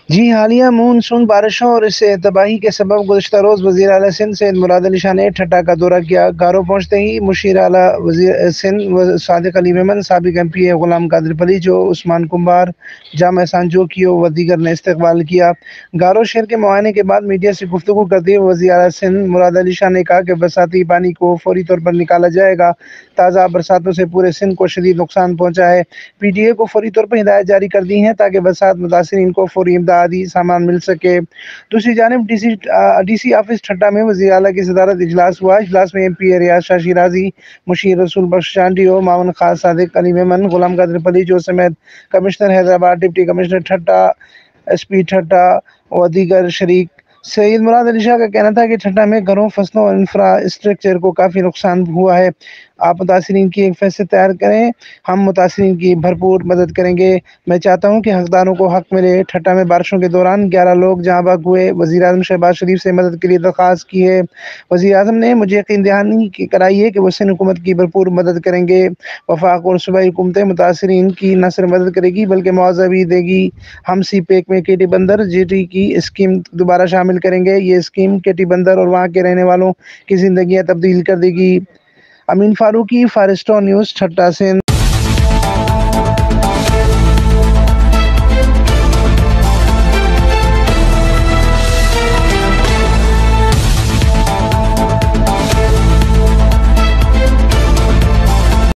جی، حالیہ مونسون بارشوں اور اس سے تباہی کے سبب گزشتہ روز وزیر اعلیٰ سندھ سید مراد علی شاہ نے ٹھٹہ کا دورہ کیا۔ گارو پہنچتے ہی مشیر اعلیٰ وزیر سندھ صادق علی میمن، سابق ایم پی اے غلام قادر پلیچو، عثمان کمبار، جامع احسان جوکیو و دیگر نے استقبال کیا۔ گارو شہر کے معائنے کے بعد میڈیا سے گفتگو کرتے ہوئے وزیر اعلیٰ سندھ مراد علی شاہ نے کہا کہ برساتی پانی کو فوری طور پر نکالا جائے گا۔ تازہ برساتوں سے پورے سندھ کو شدید نقصان پہنچا ہے۔ پی ٹی اے کو فوری طور پر ہدایت جاری کر دی ہیں تاکہ برسات متاثرین کو فوری امدادی سامان مل سکے۔ دوسری جانب ڈی سی آفس ٹھٹہ میں وزیر اعلیٰ کی صدارت اجلاس ہوا۔ اجلاس میں ایم پی اے ریاض شاہ شیرازی، مشیر رسول بخش چانڈیو، معاون خاص صادق علی میمن، غلام قادر پلیچو سمیت commissioner Hyderabad, deputy commissioner Thatta, S P Thatta و دیگر شریک۔ سید مراد علی شاہ کا کہنا تھا کہ ٹھٹہ میں گھروں، فصلوں اور انفراسٹرکچر کو کافی نقصان ہوا ہے۔ آپ متاثرین کی ایک فہرست تیار کریں، ہم متاثرین کی بھرپور مدد کریں گے۔ میں چاہتا ہوں کہ حقداروں کو حق ملے۔ ٹھٹہ میں بارشوں کے دوران 11 لوگ جاں بحق ہوئے۔ وزیر اعظم شہباز شریف سے مدد کے لیے درخواست کی ہے۔ وزیر اعظم نے مجھے یقین دہانی کرائی ہے کہ وہ سندھ حکومت کی بھرپور مدد کریں گے۔ وفاق اور صوبائی حکومتیں متاثرین کی نہ صرف مدد کرے گی بلکہ معاوضہ بھی دے گی۔ ہم سی پیک میں کیٹی بندر جی ٹی کی اسکیم دوبارہ شامل کریں گے۔ یہ اسکیم کیٹی بندر اور وہاں کے رہنے والوں کی زندگیاں تبدیل کر دے گی۔ امین فاروقی، فارسٹو نیوز، ٹھٹہ، سندھ۔